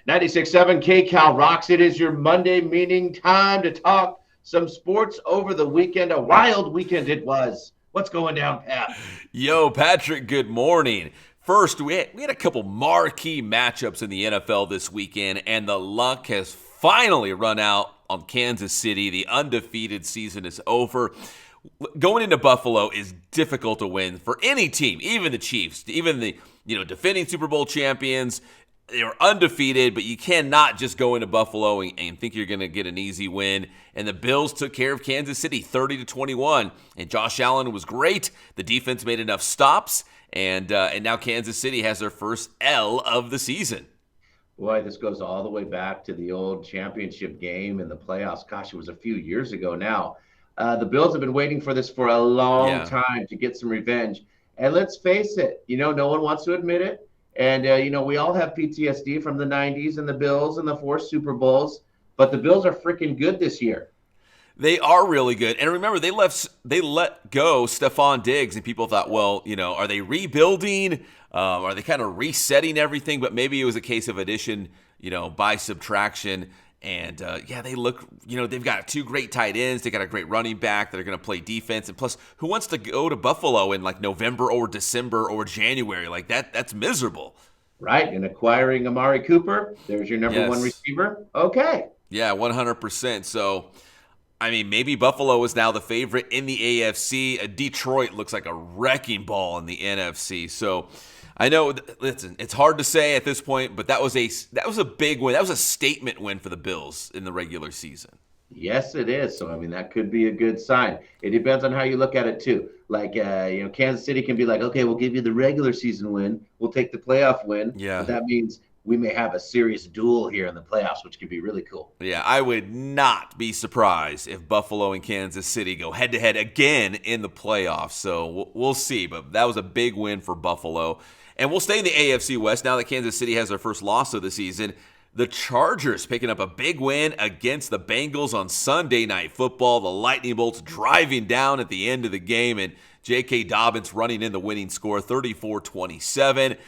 96.7 KCAL rocks. It is your Monday meeting time to talk some sports over the weekend. A wild weekend it was. What's going down, Pat? Yo, Patrick, good morning. First, we had a couple marquee matchups in the NFL this weekend, and the luck has finally run out on Kansas City. The undefeated season is over. Going into Buffalo is difficult to win for any team, even the Chiefs, even the defending Super Bowl champions. They were undefeated, but you cannot just go into Buffalo and think you're going to get an easy win. And the Bills took care of Kansas City 30-21. And Josh Allen was great. The defense made enough stops. And now Kansas City has their first L of the season. Boy, this goes all the way back to the old championship game in the playoffs. Gosh, it was a few years ago now. The Bills have been waiting for this for a long time to get some revenge. And let's face it, no one wants to admit it. And, we all have PTSD from the 90s and the Bills and the 4 Super Bowls. But the Bills are freaking good this year. They are really good. And remember, they let go Stephon Diggs, and people thought, well, are they rebuilding? Are they kind of resetting everything? But maybe it was a case of addition, by subtraction. And, they look, they've got 2 great tight ends. They got a great running back that are going to play defense. And plus, who wants to go to Buffalo in like November or December or January? Like that's miserable. Right. And acquiring Amari Cooper, there's your number one receiver. Okay. Yeah, 100%. So, I mean, maybe Buffalo is now the favorite in the AFC. Detroit looks like a wrecking ball in the NFC. So, I know, listen, it's hard to say at this point, but that was a big win. That was a statement win for the Bills in the regular season. Yes, it is. So, I mean, that could be a good sign. It depends on how you look at it, too. Like, Kansas City can be like, okay, we'll give you the regular season win. We'll take the playoff win. Yeah. But that means we may have a serious duel here in the playoffs, which could be really cool. Yeah, I would not be surprised if Buffalo and Kansas City go head-to-head again in the playoffs. So, we'll see. But that was a big win for Buffalo. And we'll stay in the AFC West now that Kansas City has their first loss of the season. The Chargers picking up a big win against the Bengals on Sunday Night Football. The Lightning Bolts driving down at the end of the game, and J.K. Dobbins running in the winning score, 34-27.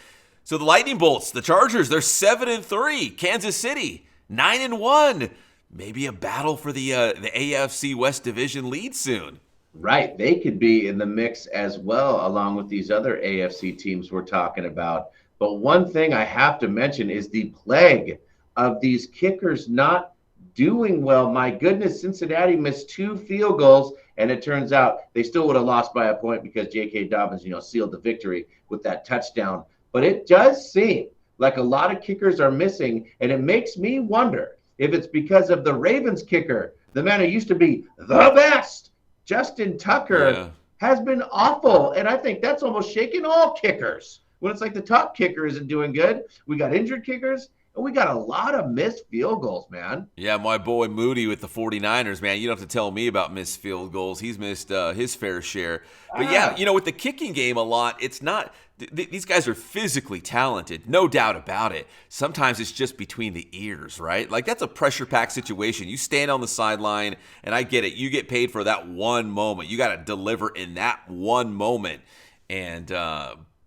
So the Lightning Bolts, the Chargers, they're 7-3. Kansas City, 9-1. Maybe a battle for the AFC West Division lead soon. Right. They could be in the mix as well, along with these other AFC teams we're talking about. But one thing I have to mention is the plague of these kickers not doing well. My goodness, Cincinnati missed 2 field goals, and it turns out they still would have lost by a point because J.K. Dobbins, sealed the victory with that touchdown. But it does seem like a lot of kickers are missing, and it makes me wonder if it's because of the Ravens kicker, the man who used to be the best. Justin Tucker has been awful, and I think that's almost shaking all kickers. When it's like the top kicker isn't doing good, we got injured kickers, and we got a lot of missed field goals, man. Yeah, my boy Moody with the 49ers, man. You don't have to tell me about missed field goals. He's missed his fair share. But with the kicking game a lot, it's not these guys are physically talented, no doubt about it. Sometimes it's just between the ears, right? Like that's a pressure-packed situation. You stand on the sideline, and I get it. You get paid for that one moment. You got to deliver in that one moment. And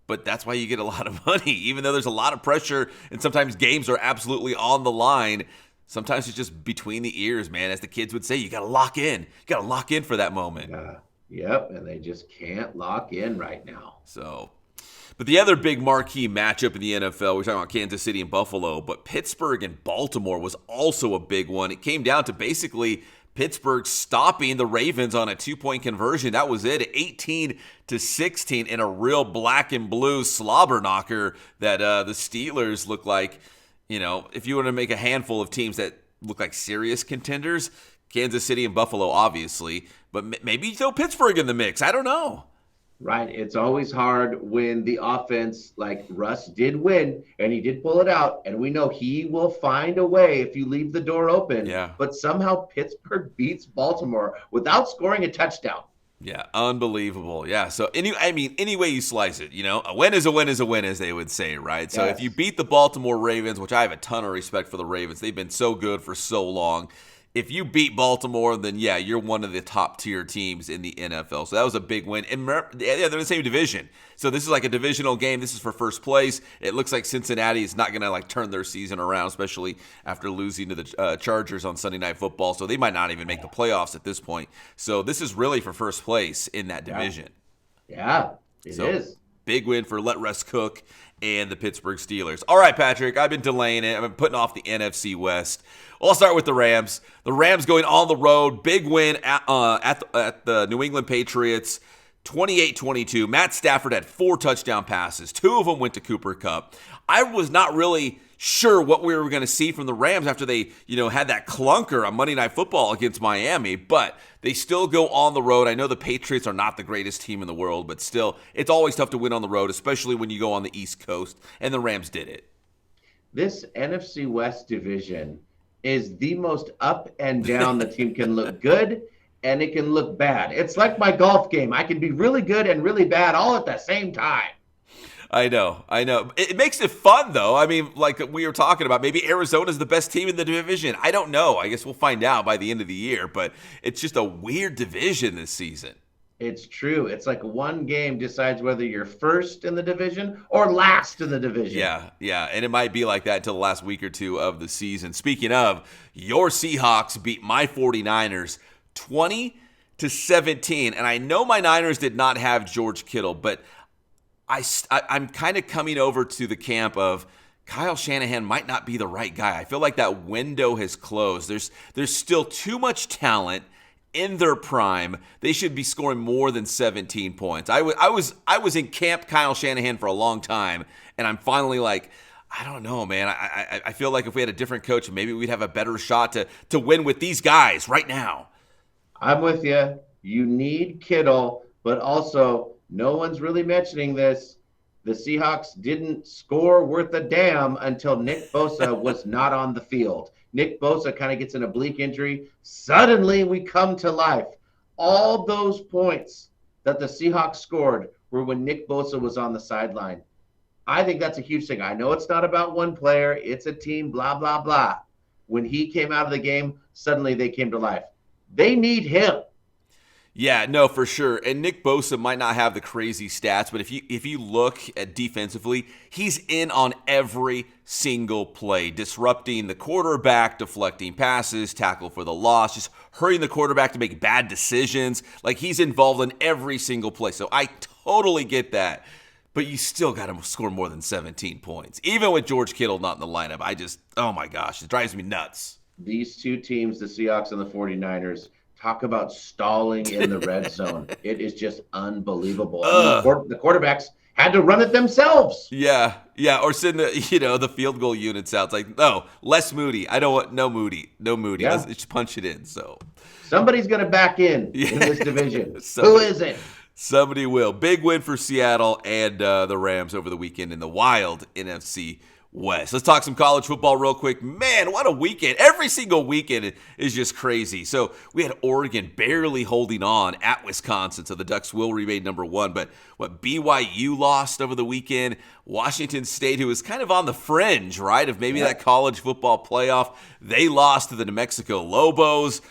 but that's why you get a lot of money, even though there's a lot of pressure and sometimes games are absolutely on the line. Sometimes it's just between the ears, man. As the kids would say, you got to lock in. You got to lock in for that moment. Yep, and they just can't lock in right now. But the other big marquee matchup in the NFL, we're talking about Kansas City and Buffalo, but Pittsburgh and Baltimore was also a big one. It came down to basically Pittsburgh stopping the Ravens on a 2-point conversion. That was it, 18-16 in a real black and blue slobber knocker that the Steelers look like, if you want to make a handful of teams that look like serious contenders, Kansas City and Buffalo, obviously, but maybe throw Pittsburgh in the mix. I don't know. Right. It's always hard when the offense, like Russ did win, and he did pull it out, and we know he will find a way if you leave the door open. Yeah. But somehow Pittsburgh beats Baltimore without scoring a touchdown. Yeah, unbelievable. Yeah, so any way you slice it, a win is a win is a win, as they would say, right? So if you beat the Baltimore Ravens, which I have a ton of respect for the Ravens, they've been so good for so long. if you beat Baltimore, then yeah, you're one of the top tier teams in the NFL. So that was a big win. And remember, yeah, they're in the same division. So this is like a divisional game. This is for first place. It looks like Cincinnati is not going to like turn their season around, especially after losing to the Chargers on Sunday Night Football. So they might not even make the playoffs at this point. So this is really for first place in that division. Yeah, it is. Big win for Let Rest Cook and the Pittsburgh Steelers. All right, Patrick, I've been delaying it. I've been putting off the NFC West. Well, I'll start with the Rams. The Rams going on the road. Big win at the New England Patriots, 28-22. Matt Stafford had 4 touchdown passes. 2 of them went to Cooper Kupp. I was not really sure what we were going to see from the Rams after they, had that clunker on Monday Night Football against Miami, but they still go on the road. I know the Patriots are not the greatest team in the world, but still, it's always tough to win on the road, especially when you go on the East Coast, and the Rams did it. This NFC West division is the most up and down. The team can look good and it can look bad. It's like my golf game. I can be really good and really bad all at the same time. I know. It makes it fun, though. I mean, like we were talking about, maybe Arizona's the best team in the division. I don't know. I guess we'll find out by the end of the year, but it's just a weird division this season. It's true. It's like one game decides whether you're first in the division or last in the division. Yeah. And it might be like that until the last week or two of the season. Speaking of, your Seahawks beat my 49ers 20-17. And I know my Niners did not have George Kittle, but I'm kind of coming over to the camp of Kyle Shanahan might not be the right guy. I feel like that window has closed. There's still too much talent in their prime. They should be scoring more than 17 points. I was in camp Kyle Shanahan for a long time, and I'm finally like, I don't know, man. I feel like if we had a different coach, maybe we'd have a better shot to win with these guys right now. I'm with you. You need Kittle, but also no one's really mentioning this. The Seahawks didn't score worth a damn until Nick Bosa was not on the field. Nick Bosa kind of gets an oblique injury. Suddenly we come to life. All those points that the Seahawks scored were when Nick Bosa was on the sideline. I think that's a huge thing. I know it's not about one player. It's a team, blah, blah, blah. When he came out of the game, suddenly they came to life. They need him. Yeah, no, for sure. And Nick Bosa might not have the crazy stats, but if you look at defensively, he's in on every single play, disrupting the quarterback, deflecting passes, tackle for the loss, just hurrying the quarterback to make bad decisions. Like, he's involved in every single play. So I totally get that. But you still got to score more than 17 points. Even with George Kittle not in the lineup, oh my gosh, it drives me nuts. These two teams, the Seahawks and the 49ers, talk about stalling in the red zone. It is just unbelievable. The quarterbacks had to run it themselves. Yeah, or send the field goal units out. It's like, no, less Moody. I don't want no Moody. Yeah. Let's just punch it in. So somebody's going to back in this division. Who is it? Somebody will. Big win for Seattle and the Rams over the weekend in the wild NFC West. Let's talk some college football real quick. Man, what a weekend. Every single weekend is just crazy. So we had Oregon barely holding on at Wisconsin, so the Ducks will remain number 1. But what BYU lost over the weekend, Washington State, who was kind of on the fringe, right, of maybe that college football playoff, they lost to the New Mexico Lobos.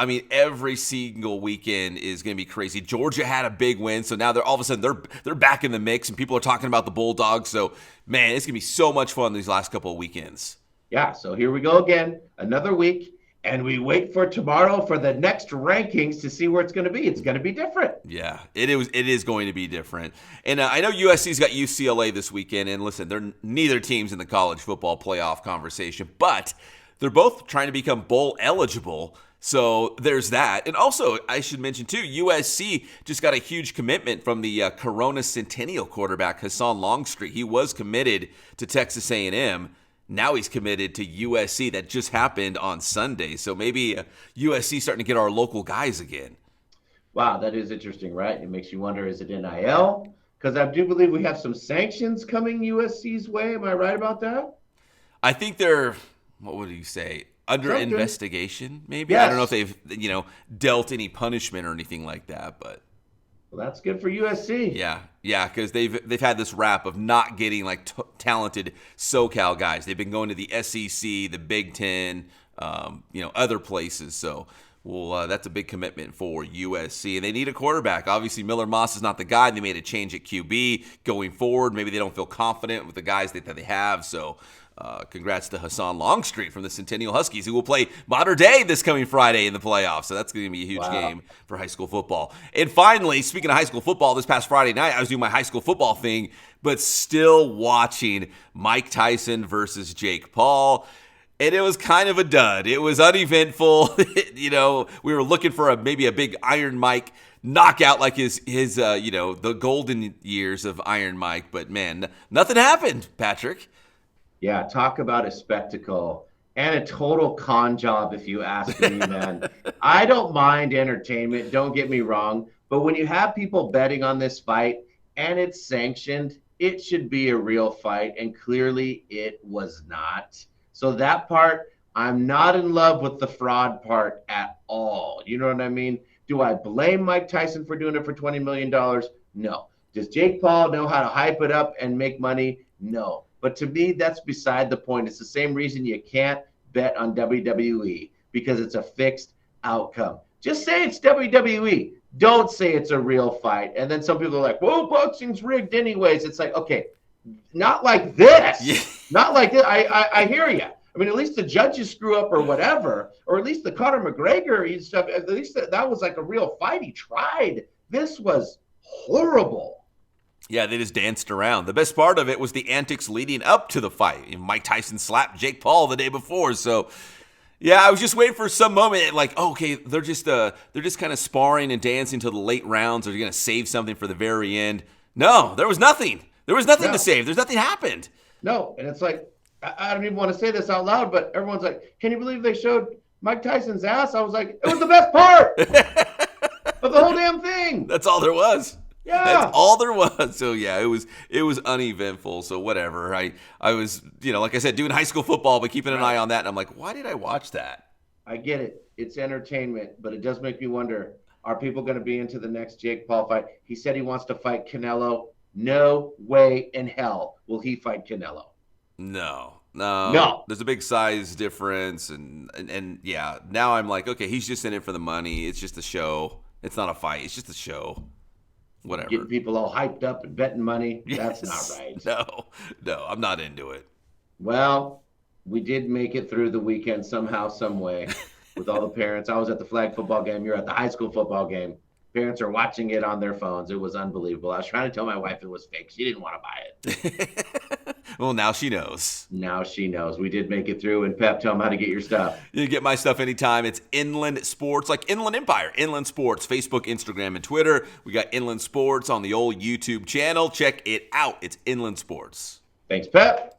I mean, every single weekend is going to be crazy. Georgia had a big win, so now they're all of a sudden they're back in the mix, and people are talking about the Bulldogs. So, man, it's going to be so much fun these last couple of weekends. Yeah, so here we go again, another week, and we wait for tomorrow for the next rankings to see where it's going to be. It's going to be different. Yeah, it is going to be different. And I know USC's got UCLA this weekend, and listen, they're neither team's in the college football playoff conversation, but they're both trying to become bowl eligible. So there's that. And also, I should mention, too, USC just got a huge commitment from the Corona Centennial quarterback, Hassan Longstreet. He was committed to Texas A&M. Now he's committed to USC. That just happened on Sunday. So maybe USC starting to get our local guys again. Wow, that is interesting, right? It makes you wonder, is it NIL? Because I do believe we have some sanctions coming USC's way. Am I right about that? I think they're, what would you say? Under investigation, maybe? Yes. I don't know if they've, dealt any punishment or anything like that, but. Well, that's good for USC. Yeah, because they've had this rap of not getting talented SoCal guys. They've been going to the SEC, the Big Ten, other places. So that's a big commitment for USC. And they need a quarterback. Obviously, Miller Moss is not the guy. They made a change at QB going forward. Maybe they don't feel confident with the guys that they have. So congrats to Hassan Longstreet from the Centennial Huskies, who will play Mater Dei this coming Friday in the playoffs. So that's going to be a huge game for high school football. And finally, speaking of high school football, this past Friday night, I was doing my high school football thing, but still watching Mike Tyson versus Jake Paul. And it was kind of a dud. It was uneventful. We were looking for maybe a big Iron Mike knockout like his the golden years of Iron Mike. But man, nothing happened, Patrick. Yeah, talk about a spectacle and a total con job, if you ask me, man. I don't mind entertainment, don't get me wrong. But when you have people betting on this fight and it's sanctioned, it should be a real fight. And clearly it was not. So that part, I'm not in love with the fraud part at all. You know what I mean? Do I blame Mike Tyson for doing it for $20 million? No. Does Jake Paul know how to hype it up and make money? No. But to me, that's beside the point. It's the same reason you can't bet on WWE, because it's a fixed outcome. Just say it's WWE. Don't say it's a real fight. And then some people are like, whoa, boxing's rigged anyways. It's like, okay, not like this. Yeah. Not like this. I hear you. I mean, at least the judges screw up or whatever, or at least the Conor McGregor stuff. At least that was like a real fight. He tried. This was horrible. Yeah, they just danced around. The best part of it was the antics leading up to the fight. Mike Tyson slapped Jake Paul the day before. So, yeah, I was just waiting for some moment, like, okay, they're just kind of sparring and dancing to the late rounds. They're going to save something for the very end. No, there was nothing. There was nothing to save. There's nothing happened. No, and it's like, I don't even want to say this out loud, but everyone's like, can you believe they showed Mike Tyson's ass? I was like, it was the best part of the whole damn thing. That's all there was. Yeah. That's all there was. So yeah, it was uneventful. So whatever. I was, like I said, doing high school football, but keeping an eye on that. And I'm like, why did I watch that? I get it. It's entertainment, but it does make me wonder, are people going to be into the next Jake Paul fight? He said he wants to fight Canelo. No way in hell will he fight Canelo. No. There's a big size difference, and yeah. Now I'm like, okay, he's just in it for the money. It's just a show. It's not a fight. It's just a show. Whatever. Getting people all hyped up and betting money. Yes. That's not right. No, I'm not into it. Well, we did make it through the weekend somehow, some way, with all the parents. I was at the flag football game. You're at the high school football game. Parents are watching it on their phones. It was unbelievable. I was trying to tell my wife it was fake. She didn't want to buy it. Well, now she knows. Now she knows. We did make it through. And Pep, tell them how to get your stuff. You can get my stuff anytime. It's Inland Sports, like Inland Empire. Inland Sports, Facebook, Instagram, and Twitter. We got Inland Sports on the old YouTube channel. Check it out. It's Inland Sports. Thanks, Pep.